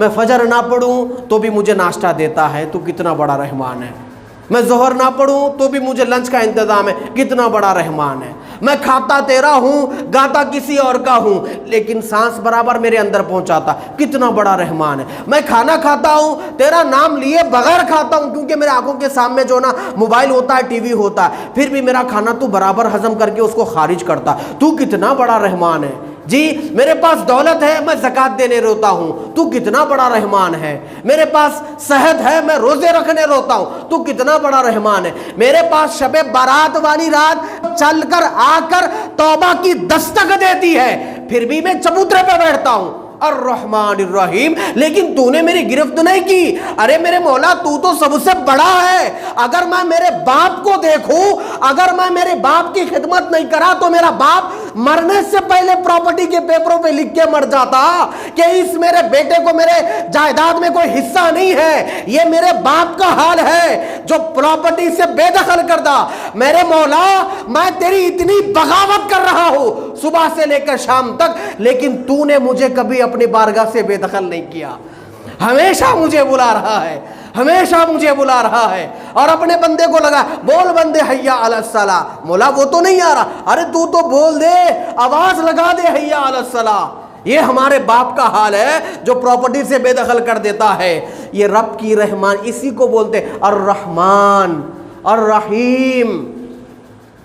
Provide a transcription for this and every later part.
میں فجر نہ پڑھوں تو بھی مجھے ناشتہ دیتا ہے، تو کتنا بڑا رحمان ہے۔ میں ظہر نہ پڑھوں تو بھی مجھے لنچ کا انتظام ہے، کتنا بڑا رحمان ہے۔ میں کھاتا تیرا ہوں، گاتا کسی اور کا ہوں، لیکن سانس برابر میرے اندر پہنچاتا، کتنا بڑا رحمان ہے۔ میں کھانا کھاتا ہوں، تیرا نام لیے بغیر کھاتا ہوں، کیونکہ میرے آنکھوں کے سامنے جو نا موبائل ہوتا ہے، ٹی وی ہوتا ہے، پھر بھی میرا کھانا تو برابر ہضم کر کے اس کو خارج کرتا، تو کتنا بڑا رحمان ہے۔ جی میرے پاس دولت ہے، میں زکوٰۃ دینے روتا ہوں، تو کتنا بڑا رحمان ہے۔ میرے پاس صحت ہے، میں روزے رکھنے روتا ہوں، تو کتنا بڑا رحمان ہے۔ میرے پاس شب بارات والی رات چل کر آ کر توبہ کی دستک دیتی ہے، پھر بھی میں چبوترے پہ بیٹھتا ہوں، الرحمن الرحیم، لیکن تو نے میری گرفت نہیں کی۔ ارے میرے مولا، تو سب سے بڑا ہے۔ اگر میں میرے باپ کو دیکھوں، اگر میں میرے باپ کی خدمت نہیں کرا تو میرا باپ مرنے سے پہلے پراپرٹی کے پیپروں پہ لکھ کے مر جاتا کہ اس میرے بیٹے کو میرے جائیداد میں کوئی حصہ نہیں ہے۔ یہ میرے باپ کا حال ہے جو پراپرٹی سے بے دخل کردہ۔ میرے مولا، میں تیری اتنی بغاوت کر رہا ہوں صبح سے لے کر شام تک، لیکن تو نے مجھے کبھی اپنی بارگاہ سے بے دخل نہیں کیا۔ ہمیشہ مجھے بلا رہا ہے، ہمیشہ مجھے بلا رہا ہے، اور اپنے بندے کو لگا بول بندے حیا علی الصلاۃ۔ مولا وہ تو نہیں آ رہا، ارے تو بول دے، آواز لگا دے حیا علی الصلاۃ۔ یہ ہمارے باپ کا حال ہے جو پراپرٹی سے بے دخل کر دیتا ہے۔ یہ رب کی رحمان، اسی کو بولتے الرحمن الرحیم۔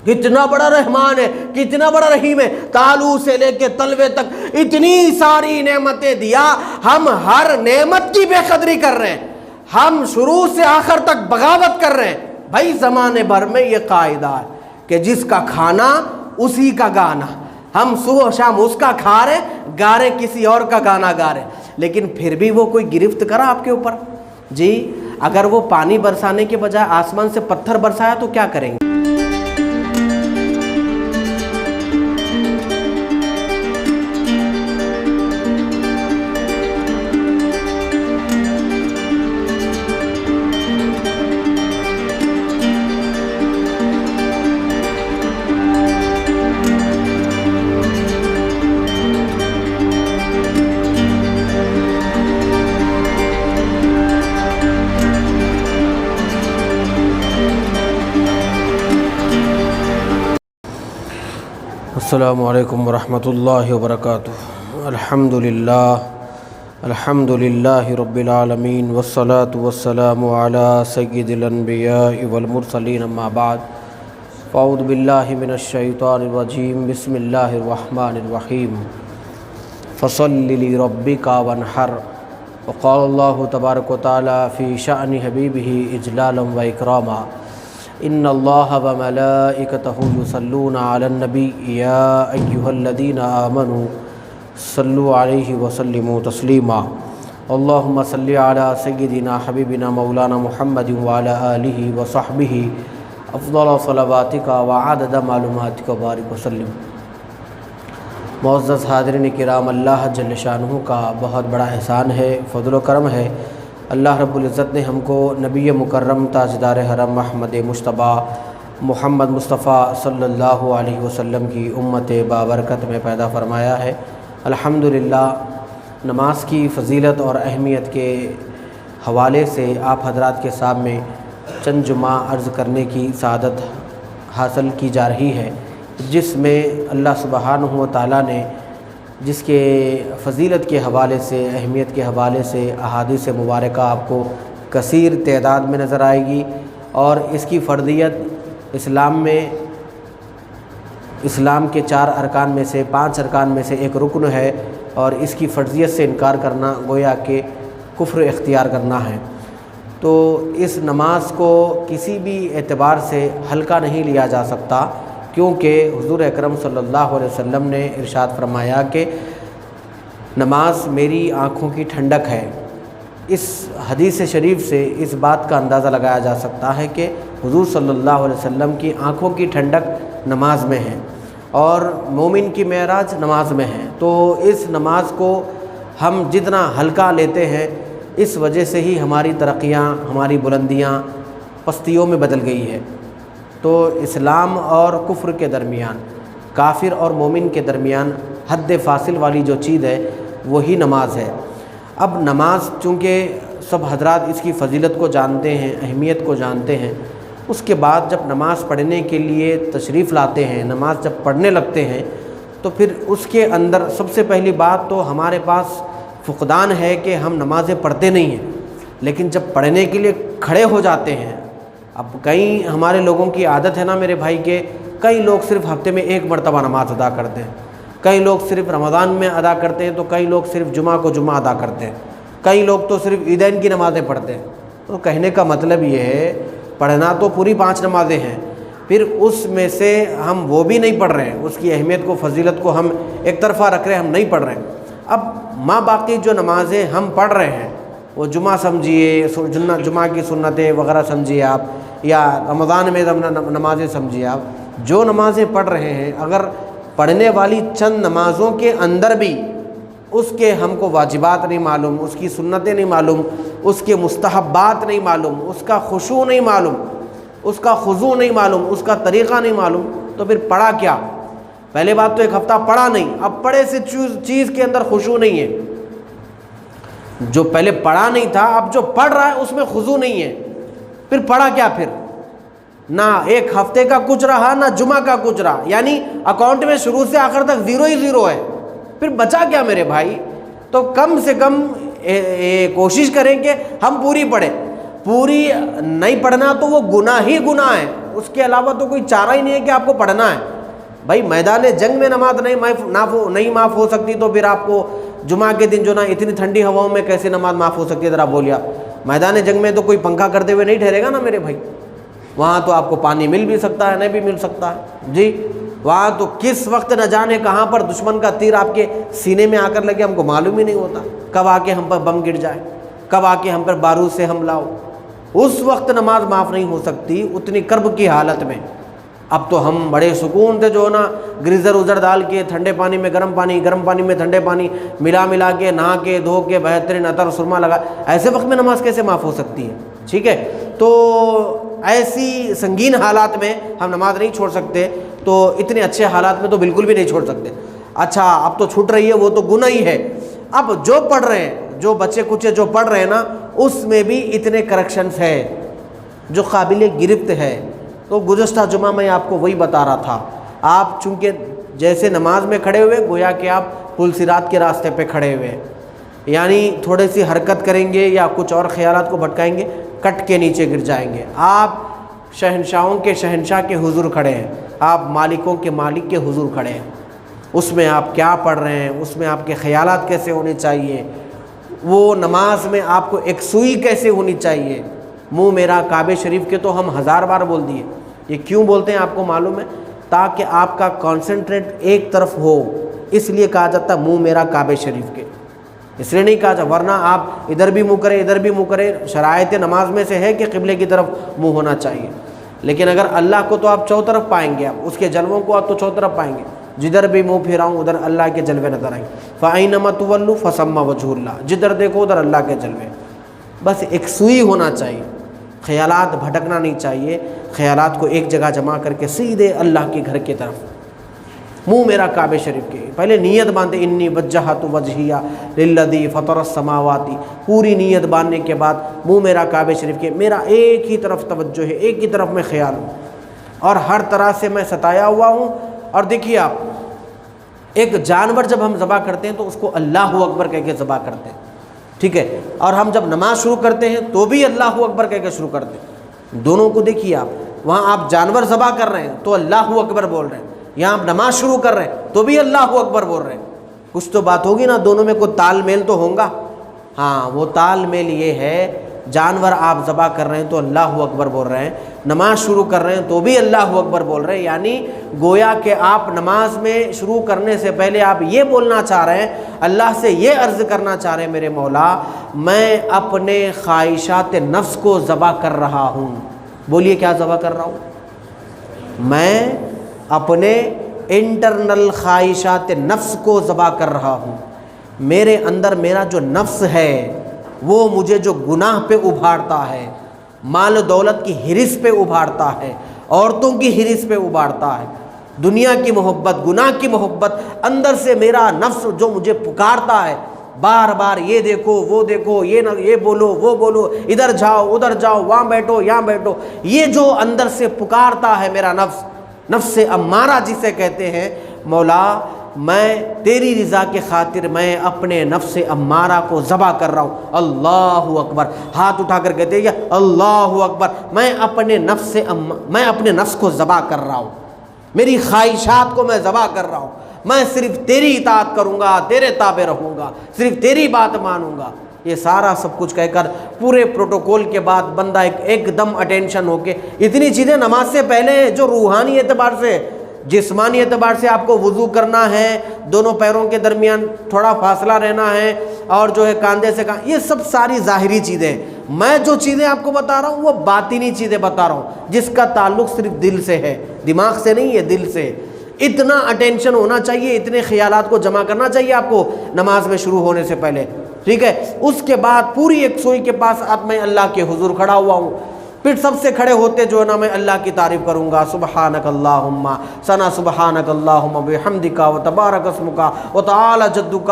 کتنا بڑا رحمان ہے، کتنا بڑا رحیم ہے۔ تالو سے لے کے تلوے تک اتنی ساری نعمتیں دیا، ہم ہر نعمت کی بے قدری کر رہے ہیں، ہم شروع سے آخر تک بغاوت کر رہے ہیں۔ بھائی زمانے بھر میں یہ قاعدہ ہے کہ جس کا کھانا اسی کا گانا، ہم صبح شام اس کا کھا رہے، گا رہے کسی اور کا گانا گا رہے، لیکن پھر بھی وہ کوئی گرفت کرا آپ کے اوپر؟ جی اگر وہ پانی برسانے کے بجائے آسمان سے پتھر برسایا تو کیا کریں گے؟ السلام علیکم ورحمۃ اللہ وبرکاتہ۔ الحمد للہ رب العالمین، والصلاة والسلام علی سید الانبیاء والمرسلین، اما بعد، فاعوذ باللہ من الشیطان الرجیم، بسم اللہ الرحمن الرحیم، فصل لربک وانحر، وقال اللہ تبارک و تعالی فی شأن حبیبہ اجلالا و اکراما، ان اللہ وملائکتہ یصلون علی النبی یا ایہا الذین آمنوا صلوا علیہ وسلموا تسلیما، اللہم صلی علی سیدنا حبیبنا مولانا محمد وعلی آلہ وصحبہ افضل صلواتک وعدد معلوماتک وبارک وسلم۔ معزز حاضرین کرام، اللہ جل شانہ کا بہت بڑا احسان ہے، فضل و کرم ہے۔ اللہ رب العزت نے ہم کو نبی مکرم تاجدار حرم احمد مجتبیٰ محمد مصطفیٰ صلی اللہ علیہ وسلم کی امت بابرکت میں پیدا فرمایا ہے۔ الحمدللہ، نماز کی فضیلت اور اہمیت کے حوالے سے آپ حضرات کے سامنے چند جمعہ عرض کرنے کی سعادت حاصل کی جا رہی ہے، جس میں اللہ سبحانہ و تعالیٰ نے جس کے فضیلت کے حوالے سے، اہمیت کے حوالے سے احادیث مبارکہ آپ کو کثیر تعداد میں نظر آئے گی، اور اس کی فرضیت اسلام میں، اسلام کے 4 ارکان میں سے 5 ارکان میں سے ایک رکن ہے، اور اس کی فرضیت سے انکار کرنا گویا کہ کفر اختیار کرنا ہے۔ تو اس نماز کو کسی بھی اعتبار سے ہلکا نہیں لیا جا سکتا، کیونکہ حضور اکرم صلی اللہ علیہ وسلم نے ارشاد فرمایا کہ نماز میری آنکھوں کی ٹھنڈک ہے۔ اس حدیث شریف سے اس بات کا اندازہ لگایا جا سکتا ہے کہ حضور صلی اللہ علیہ وسلم کی آنکھوں کی ٹھنڈک نماز میں ہے، اور مومن کی معراج نماز میں ہے۔ تو اس نماز کو ہم جتنا ہلکا لیتے ہیں، اس وجہ سے ہی ہماری ترقیاں، ہماری بلندیاں پستیوں میں بدل گئی ہے۔ تو اسلام اور کفر کے درمیان، کافر اور مومن کے درمیان حد فاصل والی جو چیز ہے وہی نماز ہے۔ اب نماز چونکہ سب حضرات اس کی فضیلت کو جانتے ہیں، اہمیت کو جانتے ہیں، اس کے بعد جب نماز پڑھنے کے لیے تشریف لاتے ہیں، نماز جب پڑھنے لگتے ہیں تو پھر اس کے اندر سب سے پہلی بات تو ہمارے پاس فقدان ہے کہ ہم نمازیں پڑھتے نہیں ہیں، لیکن جب پڑھنے کے لیے کھڑے ہو جاتے ہیں، اب کئی ہمارے لوگوں کی عادت ہے نا میرے بھائی کہ کئی لوگ صرف ہفتے میں ایک مرتبہ نماز ادا کرتے ہیں، کئی لوگ صرف رمضان میں ادا کرتے ہیں، تو کئی لوگ صرف جمعہ کو جمعہ ادا کرتے ہیں، کئی لوگ تو صرف عیدین کی نمازیں پڑھتے ہیں۔ تو کہنے کا مطلب یہ ہے پڑھنا تو پوری 5 نمازیں ہیں، پھر اس میں سے ہم وہ بھی نہیں پڑھ رہے ہیں، اس کی اہمیت کو فضیلت کو ہم ایک طرفہ رکھ رہے ہیں، ہم نہیں پڑھ رہے ہیں۔ اب ماں باقی جو نمازیں ہم پڑھ رہے ہیں وہ جمعہ سمجھیے، جمعہ کی سنتیں وغیرہ سمجھیے آپ، یا رمضان میں نمازیں سمجھیے آپ، جو نمازیں پڑھ رہے ہیں اگر پڑھنے والی چند نمازوں کے اندر بھی اس کے ہم کو واجبات نہیں معلوم، اس کی سنتیں نہیں معلوم، اس کے مستحبات نہیں معلوم، اس کا خشوع نہیں معلوم، اس کا خضوع نہیں معلوم، اس کا طریقہ نہیں معلوم، تو پھر پڑھا کیا؟ پہلے بات تو ایک ہفتہ پڑھا نہیں، اب پڑھے سے چیز کے اندر خشوع نہیں ہے، جو پہلے پڑھا نہیں تھا اب جو پڑھ رہا ہے اس میں خضوع نہیں ہے، پھر پڑھا کیا؟ پھر نہ ایک ہفتے کا کچھ رہا نہ جمعہ کا کچھ رہا، یعنی اکاؤنٹ میں شروع سے آخر تک زیرو ہی زیرو ہے، پھر بچا کیا میرے بھائی؟ تو کم سے کم کوشش کریں کہ ہم پوری پڑھیں۔ پوری نہیں پڑھنا تو وہ گناہ ہی گناہ ہے، اس کے علاوہ تو کوئی چارہ ہی نہیں ہے کہ آپ کو پڑھنا ہے۔ بھائی میدان جنگ میں نماز نہیں معاف ہو سکتی تو پھر آپ کو جمعہ کے دن جو نا اتنی ٹھنڈی ہواؤں میں کیسے نماز معاف ہو سکتی ہے؟ ذرا بولیے آپ۔ میدان جنگ میں تو کوئی پنکھا کرتے ہوئے نہیں ٹھہرے گا نا میرے بھائی، وہاں تو آپ کو پانی مل بھی سکتا ہے نہیں بھی مل سکتا ہے جی، وہاں تو کس وقت نہ جانے کہاں پر دشمن کا تیر آپ کے سینے میں آ کر لگے ہم کو معلوم ہی نہیں ہوتا، کب آ کے ہم پر بم گر جائے، کب آ کے ہم پر بارود سے حملہ ہو، اس وقت نماز معاف نہیں ہو سکتی اتنی کرب کی حالت میں۔ اب تو ہم بڑے سکون سے جو نا گریزر ادھر ڈال کے ٹھنڈے پانی میں گرم پانی میں ٹھنڈے پانی ملا کے نہا کے دھو کے بہترین عطر سرما لگا، ایسے وقت میں نماز کیسے معاف ہو سکتی ہے؟ ٹھیک ہے، تو ایسی سنگین حالات میں ہم نماز نہیں چھوڑ سکتے، تو اتنے اچھے حالات میں تو بالکل بھی نہیں چھوڑ سکتے۔ اچھا اب تو چھوٹ رہی ہے وہ تو گناہ ہی ہے، اب جو پڑھ رہے ہیں جو بچے کچھ جو پڑھ رہے ہیں نا اس میں بھی اتنے کریکشنز ہے جو قابل گرفت ہے۔ تو گزشتہ جمعہ میں آپ کو وہی بتا رہا تھا، آپ چونکہ جیسے نماز میں کھڑے ہوئے گویا کہ آپ پل صراط کے راستے پہ کھڑے ہوئے ہیں، یعنی تھوڑی سی حرکت کریں گے یا کچھ اور خیالات کو بھٹکائیں گے کٹ کے نیچے گر جائیں گے۔ آپ شہنشاہوں کے شہنشاہ کے حضور کھڑے ہیں، آپ مالکوں کے مالک کے حضور کھڑے ہیں، اس میں آپ کیا پڑھ رہے ہیں، اس میں آپ کے خیالات کیسے ہونے چاہیے، وہ نماز میں آپ کو یکسوئی کیسے ہونی چاہیے۔ منہ میرا کعبہ شریف کے تو ہم 1000 بار بول دیے، یہ کیوں بولتے ہیں آپ کو معلوم ہے؟ تاکہ آپ کا کانسنٹریٹ ایک طرف ہو، اس لیے کہا جاتا ہے منہ میرا کعبہ شریف کے، اس لیے نہیں کہا جاتا، ورنہ آپ ادھر بھی منہ کریں ادھر بھی منہ کریں، شرائط نماز میں سے ہے کہ قبلے کی طرف منہ ہونا چاہیے، لیکن اگر اللہ کو تو آپ چو طرف پائیں گے، آپ اس کے جلووں کو آپ تو چو طرف پائیں گے، جدھر بھی منہ پھراؤں ادھر اللہ کے جلوے نظر آئیں گے۔ فَأَيْنَمَا تُوَلُّوا فَثَمَّ وَجْهُ اللَّهِ، جدھر دیکھو ادھر اللہ کے جلوے، بس ایک سوئی ہونا چاہیے، خیالات بھٹکنا نہیں چاہیے، خیالات کو ایک جگہ جمع کر کے سیدھے اللہ کے گھر کی طرف منہ میرا کعبہ شریف کے، پہلے نیت باندھے انی وجہت وجہیہ للذی فطر السماوات، پوری نیت باندھنے کے بعد منہ میرا کعبہ شریف کے، میرا ایک ہی طرف توجہ ہے، ایک ہی طرف میں خیال ہوں اور ہر طرح سے میں ستایا ہوا ہوں۔ اور دیکھیے آپ، ایک جانور جب ہم ذبح کرتے ہیں تو اس کو اللہ اکبر کہہ کے ذبح کرتے ہیں، ٹھیک ہے، اور ہم جب نماز شروع کرتے ہیں تو بھی اللہ اکبر کہہ کے شروع کرتے ہیں، دونوں کو دیکھیے آپ، وہاں آپ جانور ذبح کر رہے ہیں تو اللہ اکبر بول رہے ہیں، یہاں آپ نماز شروع کر رہے ہیں تو بھی اللہ اکبر بول رہے ہیں، کچھ تو بات ہوگی نا، دونوں میں کوئی تال میل تو ہوگا۔ ہاں، وہ تال میل یہ ہے، جانور آپ ذبح کر رہے ہیں تو اللہ اکبر بول رہے ہیں، نماز شروع کر رہے ہیں تو بھی اللہ اکبر بول رہے ہیں، یعنی گویا کہ آپ نماز میں شروع کرنے سے پہلے آپ یہ بولنا چاہ رہے ہیں، اللہ سے یہ عرض کرنا چاہ رہے ہیں، میرے مولا میں اپنے خواہشات نفس کو ذبح کر رہا ہوں۔ بولیے کیا ذبح کر رہا ہوں؟ میں اپنے انٹرنل خواہشات نفس کو ذبح کر رہا ہوں، میرے اندر میرا جو نفس ہے وہ مجھے جو گناہ پہ ابھارتا ہے، مال و دولت کی ہرس پہ ابھارتا ہے، عورتوں کی ہرس پہ ابھارتا ہے، دنیا کی محبت، گناہ کی محبت، اندر سے میرا نفس جو مجھے پکارتا ہے بار بار یہ دیکھو یہ بولو وہ بولو، ادھر جاؤ ادھر جاؤ، وہاں بیٹھو یہاں بیٹھو، یہ جو اندر سے پکارتا ہے میرا نفس امارہ جسے کہتے ہیں، مولا میں تیری رضا کے خاطر میں اپنے نفس امارہ کو ذبح کر رہا ہوں۔ اللہ اکبر، ہاتھ اٹھا کر کہتے ہیں اللہ اکبر، میں اپنے نفس کو ذبح کر رہا ہوں، میری خواہشات کو میں ذبح کر رہا ہوں، میں صرف تیری اطاعت کروں گا، تیرے تابع رہوں گا، صرف تیری بات مانوں گا۔ یہ سارا سب کچھ کہہ کر پورے پروٹوکول کے بعد بندہ ایک دم اٹینشن ہو کے، اتنی چیزیں نماز سے پہلے جو روحانی اعتبار سے، جسمانی اعتبار سے آپ کو وضو کرنا ہے، دونوں پیروں کے درمیان تھوڑا فاصلہ رہنا ہے، اور جو ہے کاندھے سے یہ سب ساری ظاہری چیزیں۔ میں جو چیزیں آپ کو بتا رہا ہوں وہ باطنی چیزیں بتا رہا ہوں، جس کا تعلق صرف دل سے ہے، دماغ سے نہیں ہے، دل سے۔ اتنا اٹینشن ہونا چاہیے، اتنے خیالات کو جمع کرنا چاہیے آپ کو نماز میں شروع ہونے سے پہلے، ٹھیک ہے؟ اس کے بعد پوری یکسوئی کے پاس اب میں اللہ کے حضور کھڑا ہوا ہوں، پھر سب سے کھڑے ہوتے جو ہے نا میں اللہ کی تعریف کروں گا، سبحانک اللہم ثنا سبحانک اللہم بحمدک و تبارک اسمک و تعالی جدک،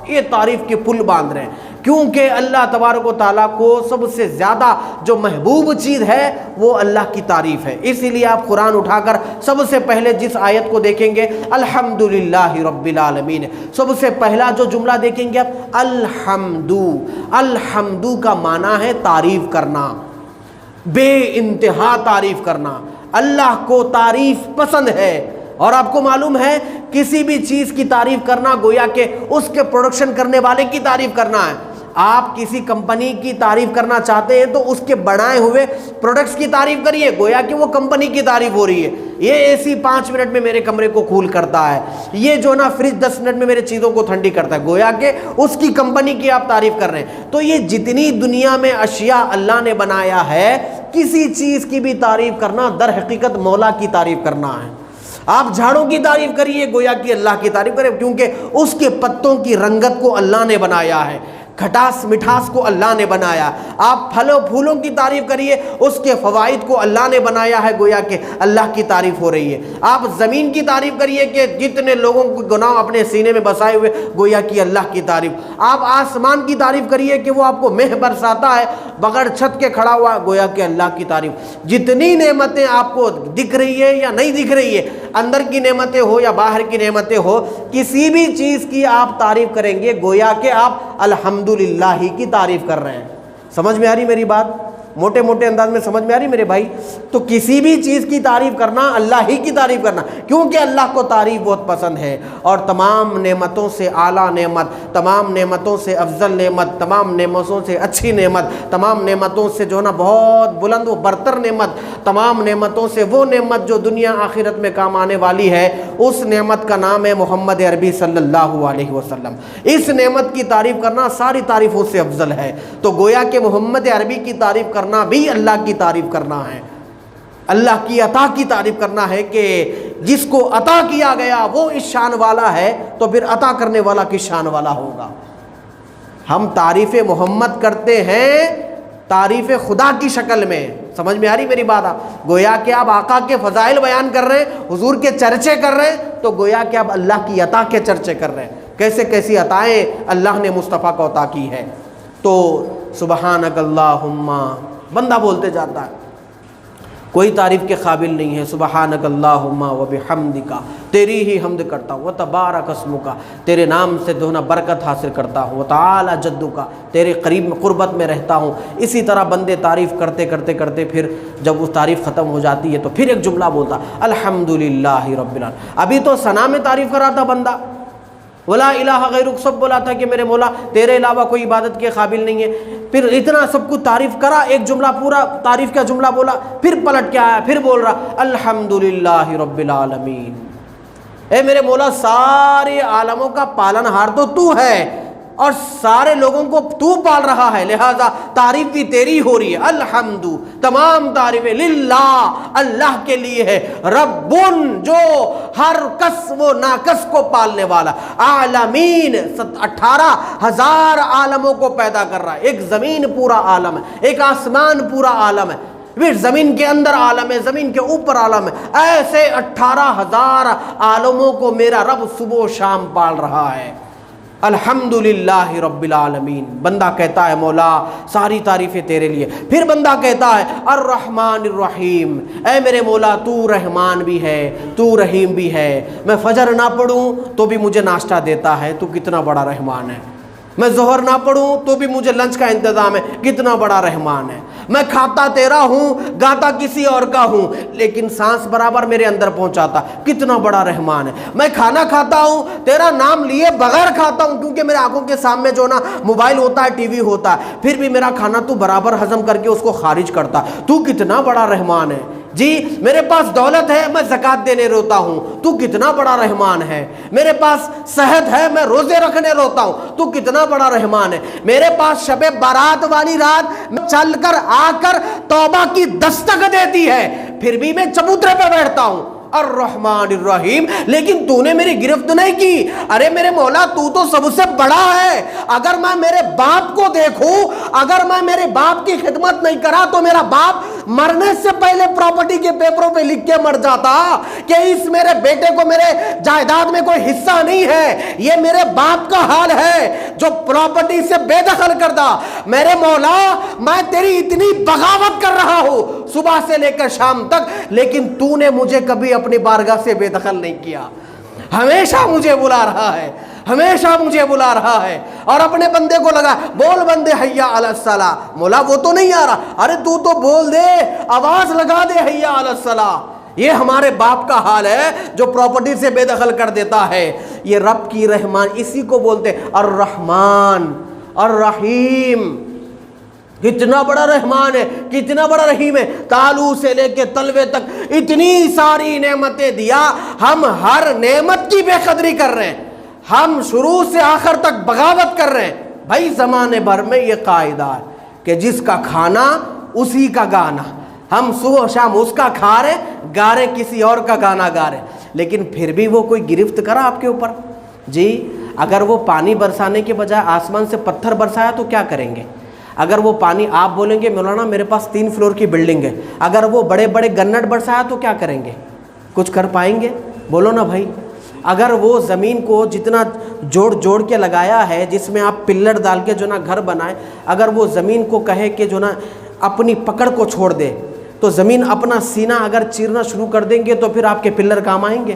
یہ تعریف کے پل باندھ رہے ہیں، کیونکہ اللہ تبارک و تعالیٰ کو سب سے زیادہ جو محبوب چیز ہے وہ اللہ کی تعریف ہے۔ اسی لیے آپ قرآن اٹھا کر سب سے پہلے جس آیت کو دیکھیں گے الحمدللہ رب العالمین، سب سے پہلا جو جملہ دیکھیں گے آپ الحمدو کا معنی ہے تعریف کرنا، بے انتہا تعریف کرنا۔ اللہ کو تعریف پسند ہے، اور آپ کو معلوم ہے کسی بھی چیز کی تعریف کرنا گویا کہ اس کے پروڈکشن کرنے والے کی تعریف کرنا ہے۔ آپ کسی کمپنی کی تعریف کرنا چاہتے ہیں تو اس کے بنائے ہوئے پروڈکٹس کی تعریف کریے، گویا کہ وہ کمپنی کی تعریف ہو رہی ہے۔ یہ اے سی 5 منٹ میں میرے کمرے کو کول کرتا ہے، یہ جو نا فریج 10 منٹ میں میرے چیزوں کو ٹھنڈی کرتا ہے، گویا کہ اس کی کمپنی کی آپ تعریف کر رہے ہیں۔ تو یہ جتنی دنیا میں اشیاء اللہ نے بنایا ہے، کسی چیز کی بھی تعریف کرنا در حقیقت مولا کی تعریف کرنا ہے۔ آپ جھاڑوں کی تعریف کریے، گویا کہ اللہ کی تعریف کریں، کیونکہ اس کے پتوں کی رنگت کو اللہ نے بنایا ہے، کھٹاس مٹھاس کو اللہ نے بنایا۔ آپ پھلوں پھولوں کی تعریف کریے، اس کے فوائد کو اللہ نے بنایا ہے، گویا کہ اللہ کی تعریف ہو رہی ہے۔ آپ زمین کی تعریف کریے کہ جتنے لوگوں کو گناہ اپنے سینے میں بسائے ہوئے، گویا کہ اللہ کی تعریف۔ آپ آسمان کی تعریف کریے کہ وہ آپ کو مہ برساتا ہے بغیر چھت کے کھڑا ہوا، گویا کہ اللہ کی تعریف۔ جتنی نعمتیں آپ کو دکھ رہی ہے یا نہیں دکھ رہی ہے، اندر کی نعمتیں ہو یا باہر کی نعمتیں ہو، کسی بھی چیز کی آپ تعریف کریں گے، گویا کہ آپ الحمدللہ کی تعریف کر رہے ہیں۔ سمجھ میں آ رہی میری بات؟ موٹے موٹے انداز میں سمجھ میں آ رہی میرے بھائی؟ تو کسی بھی چیز کی تعریف کرنا اللہ ہی کی تعریف کرنا، کیونکہ اللہ کو تعریف بہت پسند ہے، اور تمام نعمتوں سے اعلیٰ نعمت، تمام نعمتوں سے افضل نعمت، تمام نعمتوں سے اچھی نعمت، تمام نعمتوں سے جو ہے نا بہت بلند و برتر نعمت، تمام نعمتوں سے وہ نعمت جو دنیا آخرت میں کام آنے والی ہے، اس نعمت کا نام ہے محمد عربی صلی اللہ علیہ وسلم۔ اس نعمت کی تعریف کرنا ساری تعریفوں سے افضل ہے، تو گویا کہ محمد عربی کی تعریف کرنا بھی اللہ کی تعریف کرنا ہے، اللہ کی عطا کی تعریف کرنا ہے کہ جس کو عطا کیا گیا وہ اس شان والا ہے، تو پھر عطا کرنے والا کس شان والا ہوگا۔ ہم تعریف محمد کرتے ہیں تعریف خدا کی شکل میں، سمجھ میں آ رہی میری بات؟ آپ گویا کہ آپ آقا کے فضائل بیان کر رہے ہیں، حضور کے چرچے کر رہے ہیں، تو گویا کہ آپ اللہ کی عطا کے چرچے کر رہے ہیں، کیسے کیسی عطائیں اللہ نے مصطفیٰ کو عطا کی ہے۔ تو سبحانک اللہم بندہ بولتے جاتا ہے، کوئی تعریف کے قابل نہیں ہے۔ سبحانک اللہم و بحمدک، تیری ہی حمد کرتا ہوں، و تبارک اسمک، تیرے نام سے جو ہے نا برکت حاصل کرتا ہوں، و تعالی جدک، تیرے قریب میں قربت میں رہتا ہوں۔ اسی طرح بندے تعریف کرتے کرتے کرتے پھر جب وہ تعریف ختم ہو جاتی ہے تو پھر ایک جملہ بولتا الحمدللہ رب العالمین۔ ابھی تو ثنا میں تعریف کر رہا تھا بندہ، ولا الہ غیرک، سب بولا تھا کہ میرے مولا تیرے علاوہ کوئی عبادت کے قابل نہیں ہے، پھر اتنا سب کچھ تعریف کرا، ایک جملہ پورا تعریف کا جملہ بولا، پھر پلٹ کے آیا، پھر بول رہا الحمدللہ رب العالمین۔ اے میرے مولا سارے عالموں کا پالن ہار تو ہے، اور سارے لوگوں کو تو پال رہا ہے، لہذا تعریف بھی تیری ہو رہی ہے۔ الحمد، تمام تعریفیں للہ، اللہ کے لیے ہے، رب، جو ہر کس و ناکس کو پالنے والا، عالمین، 18,000 عالموں کو پیدا کر رہا ہے۔ ایک زمین پورا عالم ہے، ایک آسمان پورا عالم ہے، پھر زمین کے اندر عالم ہے، زمین کے اوپر عالم ہے، ایسے 18,000 عالموں کو میرا رب صبح و شام پال رہا ہے۔ الحمدللہ رب العالمین۔ بندہ کہتا ہے مولا ساری تعریفیں تیرے لیے۔ پھر بندہ کہتا ہے الرحمن الرحیم، اے میرے مولا تو رحمان بھی ہے تو رحیم بھی ہے، میں فجر نہ پڑھوں تو بھی مجھے ناشتہ دیتا ہے، تو کتنا بڑا رحمان ہے۔ میں ظہر نہ پڑھوں تو بھی مجھے لنچ کا انتظام ہے، کتنا بڑا رحمان ہے۔ میں کھاتا تیرا ہوں گاتا کسی اور کا ہوں، لیکن سانس برابر میرے اندر پہنچاتا، کتنا بڑا رحمان ہے۔ میں کھانا کھاتا ہوں تیرا نام لیے بغیر کھاتا ہوں، کیونکہ میرے آنکھوں کے سامنے جو نا موبائل ہوتا ہے، ٹی وی ہوتا ہے، پھر بھی میرا کھانا تو برابر ہضم کر کے اس کو خارج کرتا، تو کتنا بڑا رحمان ہے۔ جی میرے پاس دولت ہے میں زکوٰۃ دینے روتا ہوں، تو کتنا بڑا رحمان ہے۔ میرے پاس صحت ہے میں روزے رکھنے روتا ہوں، تو کتنا بڑا رحمان ہے۔ میرے پاس شب بارات والی رات میں چل کر آ کر توبہ کی دستک دیتی ہے، پھر بھی میں چبوترے پہ بیٹھتا ہوں، الرحمن الرحیم، لیکن تو نے میری گرفت نہیں کی۔ ارے میرے مولا تو سب سے بڑا ہے۔ اگر میں میرے باپ کو دیکھوں، اگر میں میرے باپ کی خدمت نہیں کرا تو میرا باپ مرنے سے پہلے پراپرٹی کے پیپروں پہ لکھ کے مر جاتا کہ اس میرے بیٹے کو میرے جائیداد میں کوئی حصہ نہیں ہے۔ یہ میرے باپ کا حال ہے جو پراپرٹی سے بے دخل کردہ۔ میرے مولا میں تیری اتنی بغاوت کر رہا ہوں صبح سے لے کر شام تک، لیکن تو نے مجھے کبھی اپنی بارگاہ سے بے دخل نہیں کیا، ہمیشہ مجھے بلا رہا ہے، ہمیشہ مجھے بلا رہا ہے۔ اور اپنے بندے کو لگا بول بندے حیا علی الصلاۃ، مولا وہ تو نہیں آ رہا، ارے تو بول دے، آواز لگا دے حیا علی الصلاۃ۔ یہ ہمارے باپ کا حال ہے جو پراپرٹی سے بے دخل کر دیتا ہے۔ یہ رب کی رحمان، اسی کو بولتے الرحمن الرحیم۔ کتنا بڑا رحمان ہے، کتنا بڑا رحیم ہے۔ تالو سے لے کے تلوے تک اتنی ساری نعمتیں دیا، ہم ہر نعمت کی بے قدری کر رہے ہیں، ہم شروع سے آخر تک بغاوت کر رہے ہیں۔ بھائی زمانے بھر میں یہ قاعدہ ہے کہ جس کا کھانا اسی کا گانا، ہم صبح شام اس کا کھا رہے، گا رہے کسی اور کا گانا گا رہے، لیکن پھر بھی وہ کوئی گرفت کرا آپ کے اوپر؟ جی اگر وہ پانی برسانے کے بجائے آسمان سے پتھر برسایا تو کیا کریں گے؟ اگر وہ پانی آپ بولیں گے مولانا میرے پاس 3 فلور کی بلڈنگ ہے، اگر وہ بڑے بڑے گنٹ برسایا تو کیا کریں گے؟ کچھ کر پائیں گے؟ بولو نا بھائی۔ اگر وہ زمین کو جتنا جوڑ کے لگایا ہے، جس میں آپ پلر ڈال کے جو نا گھر بنائے، اگر وہ زمین کو کہے کہ جو نا اپنی پکڑ کو چھوڑ دے، تو زمین اپنا سینہ اگر چیرنا شروع کر دیں گے تو پھر آپ کے پلر کام آئیں گے؟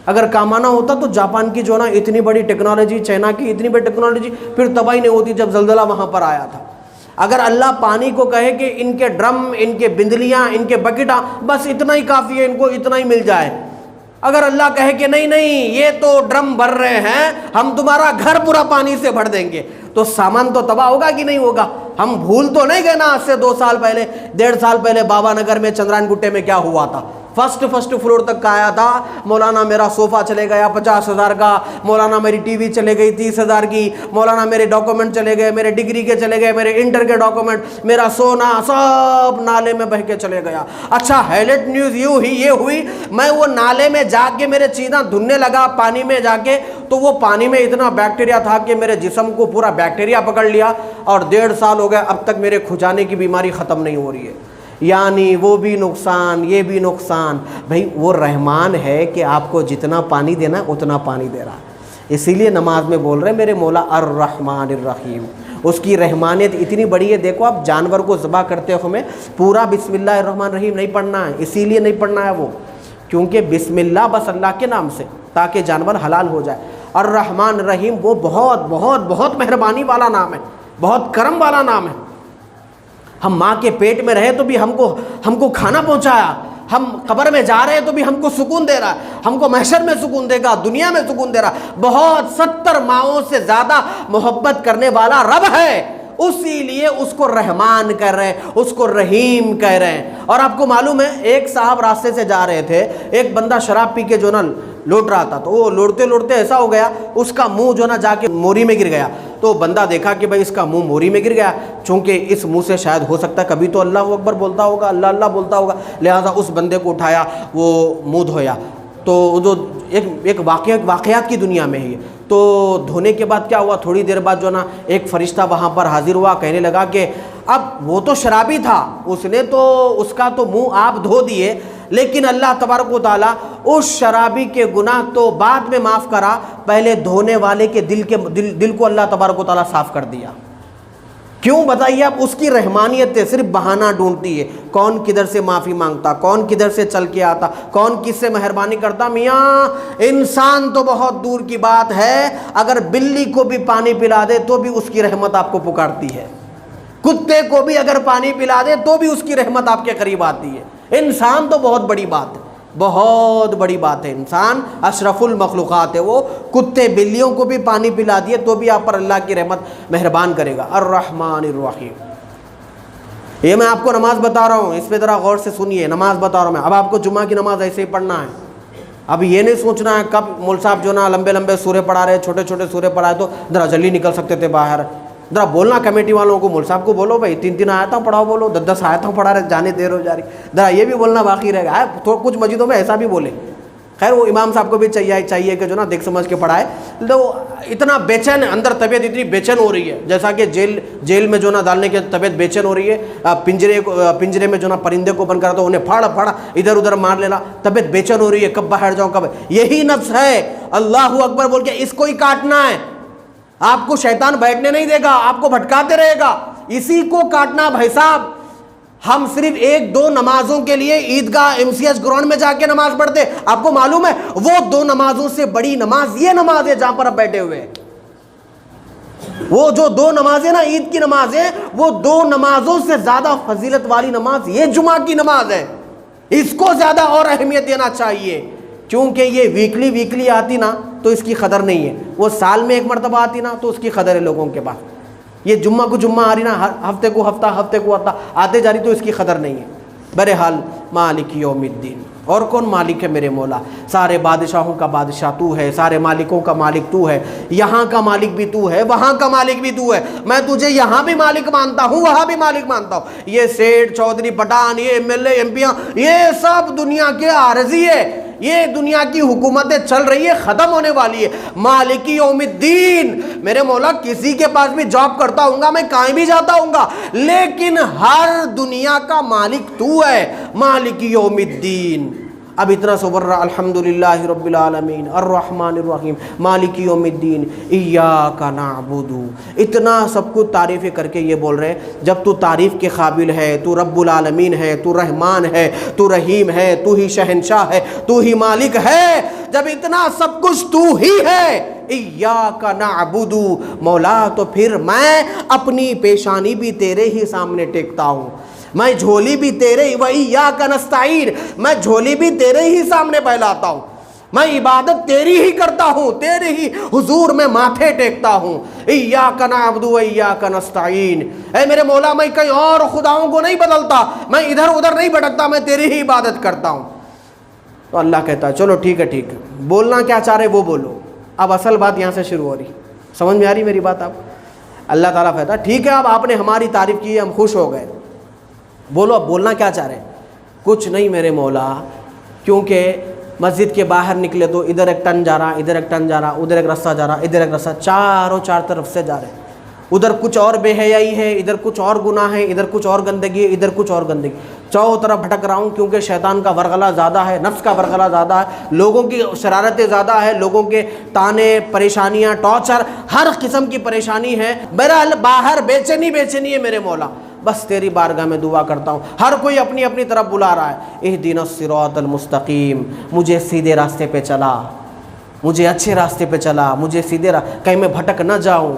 اگر کام آنا ہوتا تو جاپان کی جو نا اتنی بڑی ٹیکنالوجی، چائنا کی اتنی بڑی ٹیکنالوجی پھر تباہی نہیں ہوتی جب زلزلہ وہاں پر آیا تھا۔ اگر اللہ پانی کو کہے کہ ان کے ڈرم، ان کے بندلیاں، ان کے بکٹاں بس اتنا ہی کافی ہے، ان کو اتنا ہی مل جائے، اگر اللہ کہے کہ نہیں یہ تو ڈرم بھر رہے ہیں، ہم تمہارا گھر پورا پانی سے بھر دیں گے، تو سامان تو تباہ ہوگا کہ نہیں ہوگا؟ ہم بھول تو نہیں گئے نا آج سے 2 سال پہلے، 1.5 سال پہلے بابا نگر میں چندران گٹے میں کیا ہوا تھا؟ فرسٹ فلور تک آیا تھا، مولانا میرا صوفہ چلے گیا 50,000 کا، مولانا میری ٹی وی چلے گئی 30,000 کی، مولانا میرے ڈاکومنٹ چلے گئے، میرے ڈگری کے چلے گئے، میرے انٹر کے ڈاکومنٹ، میرا سونا سب نالے میں بہہ کے چلے گیا۔ اچھا ہائلائٹ نیوز یہ ہوئی، میں وہ نالے میں جا کے میرے چیزاں دھلنے لگا پانی میں جا کے، تو وہ پانی میں اتنا بیکٹیریا تھا کہ میرے جسم کو پورا بیکٹیریا پکڑ لیا، اور 1.5 سال ہو گئے اب تک میرے کھجانے کی بیماری ختم نہیں ہو رہی ہے۔ یعنی وہ بھی نقصان، یہ بھی نقصان۔ بھائی وہ رحمان ہے کہ آپ کو جتنا پانی دینا ہے اتنا پانی دے رہا ہے، اسی لیے نماز میں بول رہے میرے مولا الرحمن الرحیم۔ اس کی رحمانیت اتنی بڑی ہے، دیکھو آپ جانور کو ذبح کرتے ہوئے پورا بسم اللہ الرحمن الرحیم نہیں پڑھنا ہے، اسی لیے نہیں پڑھنا ہے وہ، کیونکہ بسم اللہ بس اللہ کے نام سے، تاکہ جانور حلال ہو جائے۔ الرحمن الرحیم وہ بہت بہت بہت مہربانی والا نام ہے، بہت کرم والا نام ہے۔ ہم ماں کے پیٹ میں رہے تو بھی ہم کو کھانا پہنچایا، ہم قبر میں جا رہے ہیں تو بھی ہم کو سکون دے رہا ہے، ہم کو محشر میں سکون دے گا، دنیا میں سکون دے رہا ہے۔ بہت 70 ماؤں سے زیادہ محبت کرنے والا رب ہے، اسی لیے اس کو رحمان کہہ رہے ہیں، اس کو رحیم کہہ رہے ہیں۔ اور آپ کو معلوم ہے ایک صاحب راستے سے جا رہے تھے، ایک بندہ شراب پی کے جو نا لوٹ رہا تھا، تو وہ لوٹتے ایسا ہو گیا اس کا منہ جو نا جا کے موری میں گر گیا۔ تو بندہ دیکھا کہ بھائی اس کا منہ موری میں گر گیا، چونکہ اس منہ سے شاید ہو سکتا ہے کبھی تو اللہ اکبر بولتا ہوگا، اللہ اللہ بولتا ہوگا، لہٰذا اس بندے کو اٹھایا، وہ منہ دھویا۔ تو جو ایک واقعات کی دنیا میں ہی، تو دھونے کے بعد کیا ہوا، تھوڑی دیر بعد جو نا ایک فرشتہ وہاں پر حاضر ہوا، کہنے لگا کہ اب وہ تو شرابی تھا، اس نے تو اس کا تو منہ آپ دھو دیے، لیکن اللہ تبارک و تعالیٰ اس شرابی کے گناہ تو بعد میں معاف کرا، پہلے دھونے والے کے دل کو اللہ تبارک و تعالیٰ صاف کر دیا۔ کیوں بتائیے آپ؟ اس کی رحمانیت ہے، صرف بہانہ ڈھونڈتی ہے، کون کدھر سے معافی مانگتا، کون کدھر سے چل کے آتا، کون کس سے مہربانی کرتا۔ میاں انسان تو بہت دور کی بات ہے، اگر بلی کو بھی پانی پلا دے تو بھی اس کی رحمت آپ کو پکارتی ہے، کتے کو بھی اگر پانی پلا دے تو بھی اس کی رحمت آپ کے قریب آتی ہے۔ انسان تو بہت بڑی بات ہے، بہت بڑی بات ہے، انسان اشرف المخلوقات ہے، وہ کتے بلیوں کو بھی پانی پلا دیے تو بھی آپ پر اللہ کی رحمت مہربان کرے گا۔ الرحمن الرحیم۔ یہ میں آپ کو نماز بتا رہا ہوں، اس پہ ذرا غور سے سنیے، نماز بتا رہا ہوں میں۔ اب آپ کو جمعہ کی نماز ایسے ہی پڑھنا ہے، اب یہ نہیں سوچنا ہے کب مول صاحب جو نا لمبے لمبے سورے پڑھا رہے، چھوٹے چھوٹے سورے پڑھائے تو ذرا جلدی نکل سکتے تھے باہر۔ ذرا بولنا کمیٹی والوں کو، مول صاحب کو بولو بھائی 3 آیتیں پڑھاؤ، بولو 10 آیتیں پڑھا رہے، جانے دیر ہو جا رہی، ذرا یہ بھی بولنا باقی رہ گیا ہے۔ تو کچھ مسجدوں میں ایسا بھی بولے، خیر وہ امام صاحب کو بھی چاہیے کہ جو نا دیکھ سمجھ کے پڑھائے۔ تو اتنا بے چین اندر طبیعت اتنی بے چین ہو رہی ہے، جیسا کہ جیل میں جو نا ڈالنے کی طبیعت بے چین ہو رہی ہے، پنجرے میں جو نا پرندے کو بند کرا تو انہیں پھاڑ ادھر ادھر مار لینا، طبیعت بے چین ہو رہی ہے، کب باہر جاؤں کب۔ یہی نفس ہے، اللہ اکبر بول کے اس کو ہی کاٹنا ہے۔ آپ کو شیطان بیٹھنے نہیں دے گا، آپ کو بھٹکاتے رہے گا، اسی کو کاٹنا۔ بھائی صاحب ہم صرف 1-2 نمازوں کے لیے عیدگاہ MCH گراؤنڈ میں جا کے نماز پڑھتے، آپ کو معلوم ہے وہ 2 نمازوں سے بڑی نماز یہ نماز ہے جہاں پر آپ بیٹھے ہوئے ہیں۔ وہ جو 2 نمازیں نا عید کی نماز ہے، وہ 2 نمازوں سے زیادہ فضیلت والی نماز یہ جمعہ کی نماز ہے، اس کو زیادہ اور اہمیت دینا چاہیے، کیونکہ یہ ویکلی آتی نا تو اس کی قدر نہیں ہے، وہ سال میں 1 مرتبہ آتی نا تو اس کی قدر ہے لوگوں کے پاس۔ یہ جمعہ کو جمعہ آ رہی نا، ہفتے کو ہفتہ آتے جا رہی تو اس کی قدر نہیں ہے۔ بہرحال مالک یوم الدین، اور کون مالک ہے؟ میرے مولا، سارے بادشاہوں کا بادشاہ تو ہے، سارے مالکوں کا مالک تو ہے، یہاں کا مالک بھی تو ہے، وہاں کا مالک بھی تو ہے، میں تجھے یہاں بھی مالک مانتا ہوں، وہاں بھی مالک مانتا ہوں۔ یہ سیٹھ چودھری پٹھان، یہ MLA MP یہ سب دنیا کے عارضی ہے، یہ دنیا کی حکومتیں چل رہی ہے، ختم ہونے والی ہے۔ مالک یوم الدین، میرے مولا کسی کے پاس بھی جاب کرتا ہوں گا، میں کہیں بھی جاتا ہوں گا، لیکن ہر دنیا کا مالک تو ہے، مالک یوم الدین۔ اب اتنا صبر رہا، الحمدللہ رب العالمین الرحمن الرحیم مالک یوم الدین ایاک نعبد، اتنا سب کچھ تعریفیں کر کے یہ بول رہے ہیں جب تو تعریف کے قابل ہے، تو رب العالمین ہے، تو رحمان ہے، تو رحیم ہے، تو ہی شہنشاہ ہے، تو ہی مالک ہے، جب اتنا سب کچھ تو ہی ہے، ایاک نعبد مولا، تو پھر میں اپنی پیشانی بھی تیرے ہی سامنے ٹیکتا ہوں، میں جھولی بھی تیرے ہی، وَإِيَّاكَ نَسْتَعِينُ میں جھولی بھی تیرے ہی سامنے پھیلاتا ہوں، میں عبادت تیری ہی کرتا ہوں، تیرے ہی حضور میں ماتھے ٹیکتا ہوں۔ ایاک نعبد و ایاک نستعین، اے میرے مولا میں کہیں اور خداؤں کو نہیں بدلتا، میں ادھر ادھر نہیں بھٹکتا، میں تیری ہی عبادت کرتا ہوں۔ تو اللہ کہتا ہے چلو ٹھیک ہے، بولنا کیا چاہ رہے وہ بولو۔ اب اصل بات یہاں سے شروع ہو رہی، سمجھ میں آ رہی میری بات؟ آپ اللہ تعالیٰ کہتا ہے ٹھیک ہے، اب آپ نے ہماری تعریف کی، ہم خوش ہو گئے، بولو اب بولنا کیا چاہ رہے ہیں؟ کچھ نہیں میرے مولا، کیونکہ مسجد کے باہر نکلے تو ادھر ایک ٹن جا رہا، ادھر ایک ٹن جا رہا، ادھر ایک رستہ جا رہا، ادھر ایک رستہ، چار طرف سے جا رہے ہیں، ادھر کچھ اور بے حیائی ہے، ادھر کچھ اور گناہ ہے، ادھر کچھ اور گندگی ہے، ادھر کچھ اور گندگی، چاروں طرف بھٹک رہا ہوں، کیونکہ شیطان کا ورغلہ زیادہ ہے، نفس کا ورغلہ زیادہ ہے، لوگوں کی شرارتیں زیادہ ہے، لوگوں کے تانے، پریشانیاں، ٹارچر، ہر قسم کی پریشانی ہے۔ بہرحال باہر بے چینی ہے میرے مولا، بس تیری بارگاہ میں دعا کرتا ہوں، ہر کوئی اپنی اپنی طرف بلا رہا ہے، اہدنا الصراط المستقیم، مجھے سیدھے راستے پہ چلا، مجھے اچھے راستے پہ چلا، مجھے سیدھے کہیں میں بھٹک نہ جاؤں،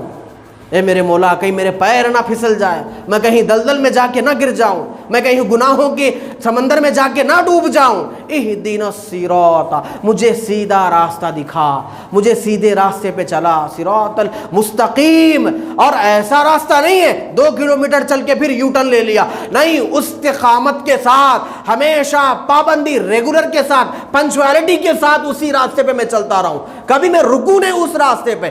اے میرے مولا کہیں میرے پیر نہ پھسل جائے، میں کہیں دلدل میں جا کے نہ گر جاؤں، میں کہیں گناہوں کے سمندر میں جا کے نہ ڈوب جاؤں۔ اہدنا الصراط، مجھے سیدھا راستہ دکھا، مجھے سیدھے راستے پہ چلا، صراط المستقیم، اور ایسا راستہ نہیں ہے 2 کلومیٹر چل کے پھر یو ٹرن لے لیا، نہیں، استقامت کے ساتھ، ہمیشہ پابندی، ریگولر کے ساتھ، پنچوالٹی کے ساتھ اسی راستے پہ میں چلتا رہا ہوں، کبھی میں رکوں نہیں اس راستے پہ۔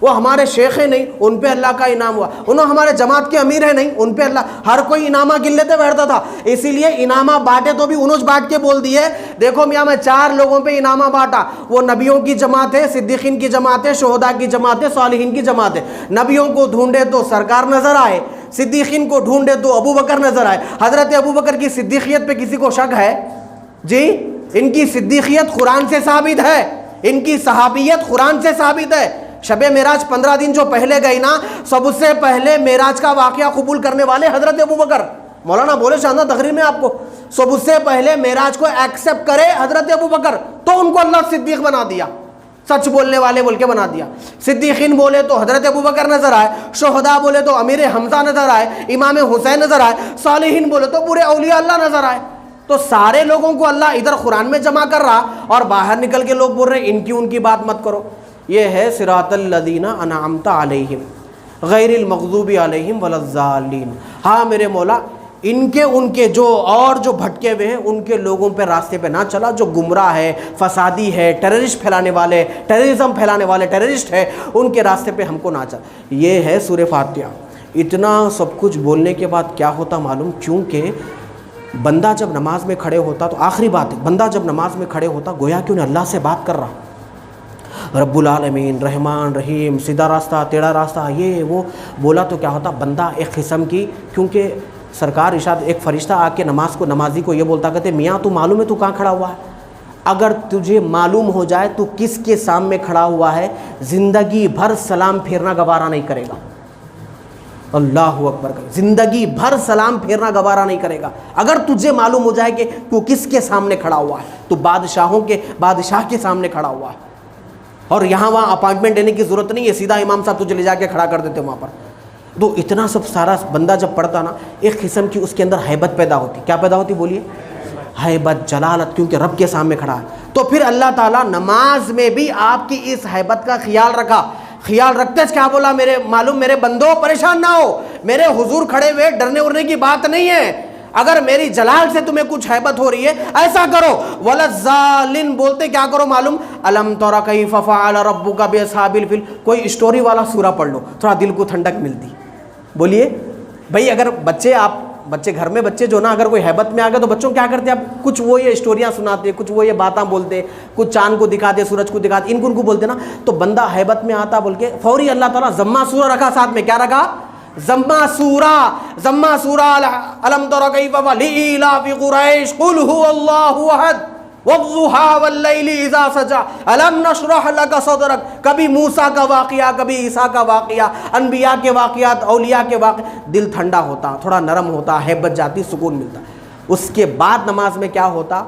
وہ ہمارے شیخ ہیں نہیں، ان پہ اللہ کا انعام ہوا، انہوں ہمارے جماعت کے امیر ہیں نہیں، ان پہ اللہ، ہر کوئی انعامہ گن لیتے بیٹھتا تھا، اسی لیے انعامہ بانٹے تو بھی انوج بانٹ کے بول دیے، دیکھو میاں میں 4 لوگوں پہ انعامہ بانٹا، وہ نبیوں کی جماعت ہے، صدیقین کی جماعت ہے، شہداء کی جماعت ہے، صالحین کی جماعت ہے۔ نبیوں کو ڈھونڈے تو سرکار نظر آئے، صدیقین کو ڈھونڈے تو ابو بکر نظر آئے۔ حضرت ابو بکر کی صدیقیت پہ کسی کو شک ہے؟ جی، ان کی صدیقیت قرآن سے ثابت ہے، ان کی صحابیت قرآن سے ثابت ہے۔ شب معراج 15 دن جو پہلے گئی نا، سب سے پہلے معراج کا واقعہ قبول کرنے والے حضرت ابو بکر۔ مولانا بولے شاندار تقریر میں آپ کو، سب سے پہلے معراج کو ایکسیپٹ کرے حضرت ابو بکر، تو ان کو اللہ صدیق بنا دیا، سچ بولنے والے بول کے بنا دیا۔ صدیقین بولے تو حضرت ابو بکر نظر آئے، شہداء بولے تو امیر حمزہ نظر آئے، امام حسین نظر آئے، صالحین بولے تو پورے اولیاء اللہ نظر آئے۔ تو سارے لوگوں کو اللہ ادھر قرآن میں جمع کر رہا، اور باہر نکل کے لوگ بول رہے ہیں ان کی بات مت کرو۔ یہ ہے صراط الذین انعمت علیہم غیر المغضوب علیہم ولا الضالین۔ ہاں میرے مولا، ان کے جو اور جو بھٹکے ہوئے ہیں ان کے لوگوں پہ راستے پہ نہ چلا، جو گمراہ ہے، فسادی ہے، ٹیررسٹ پھیلانے والے، ٹیررزم پھیلانے والے ٹیررسٹ ہے، ان کے راستے پہ ہم کو نہ چلا۔ یہ ہے سورہ فاتحہ۔ اتنا سب کچھ بولنے کے بعد کیا ہوتا معلوم؟ کیونکہ بندہ جب نماز میں کھڑے ہوتا، تو آخری بات ہے، بندہ جب نماز میں کھڑے ہوتا گویا کہ انہیں اللہ سے بات کر رہا، رب العالمین، رحمان رحیم، سیدھا راستہ، ٹیڑھا راستہ، یہ وہ بولا تو کیا ہوتا؟ بندہ ایک قسم کی، کیونکہ سرکار ارشاد، ایک فرشتہ آ کے نمازی کو یہ بولتا، کہتے میاں تو معلوم ہے تو کہاں کھڑا ہوا ہے؟ اگر تجھے معلوم ہو جائے تو کس کے سامنے کھڑا ہوا ہے، زندگی بھر سلام پھیرنا گوارا نہیں کرے گا۔ اللہ اکبر، زندگی بھر سلام پھیرنا گوارا نہیں کرے گا۔ اگر تجھے معلوم ہو جائے کہ تو کس کے سامنے کھڑا ہوا ہے، تو بادشاہ کے سامنے کھڑا ہوا ہے، اور یہاں وہاں اپائنٹمنٹ دینے کی ضرورت نہیں ہے، سیدھا امام صاحب تجھے لے جا کے کھڑا کر دیتے وہاں پر۔ تو اتنا سب سارا بندہ جب پڑھتا نا، ایک قسم کی اس کے اندر ہیبت پیدا ہوتی۔ کیا پیدا ہوتی بولیے؟ ہیبت، جلالت، کیونکہ رب کے سامنے کھڑا ہے۔ تو پھر اللہ تعالیٰ نماز میں بھی آپ کی اس ہیبت کا خیال رکھا۔ خیال رکھتے کیا بولا؟ میرے بندوں پریشان نہ ہو، میرے حضور کھڑے ہوئے، ڈرنے ورنے کی بات نہیں ہے۔ اگر میری جلال سے تمہیں کچھ ہیبت ہو رہی ہے، ایسا کرو، وَلَلضَّالِّينَ بولتے کیا کرو معلوم؟ الم تر کیف فعل ربک باصحاب الفیل، کوئی اسٹوری والا سورہ پڑھ لو، تھوڑا دل کو ٹھنڈک ملتی۔ بولیے بھائی، اگر بچے گھر میں بچے جو نا، اگر کوئی ہیبت میں آ گئے تو بچوں کیا کرتے ہیں؟ اب کچھ وہ یہ اسٹوریاں سناتے، کچھ وہ یہ باتاں بولتے، کچھ چاند کو دکھاتے، سورج کو دکھاتے، ان کو بولتے نا، تو بندہ ہیبت میں آتا بول کے فوری اللہ تعالیٰ ضمہ سورہ رکھا ساتھ میں۔ کیا رکھا؟ ضمہ سورہ الم تر کیف لإیلاف قریش قل هو اللہ احد والضحیٰ واللیل اذا سجی الم نشرح لک صدرک۔ کبھی موسیٰ کا واقعہ، کبھی عیسیٰ کا واقعہ، انبیاء کے واقعات، اولیاء کے واقعات، دل ٹھنڈا ہوتا، تھوڑا نرم ہوتا، ہیبت جاتی، سکون ملتا۔ اس کے بعد نماز میں کیا ہوتا؟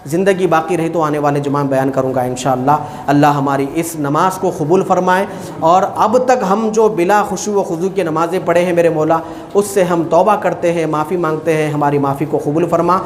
زندگی باقی رہی تو آنے والے جمعہ میں بیان کروں گا انشاءاللہ۔ اللہ ہماری اس نماز کو قبول فرمائے، اور اب تک ہم جو بلا خشوع و خضوع کی نمازیں پڑھے ہیں میرے مولا، اس سے ہم توبہ کرتے ہیں، معافی مانگتے ہیں، ہماری معافی کو قبول فرما۔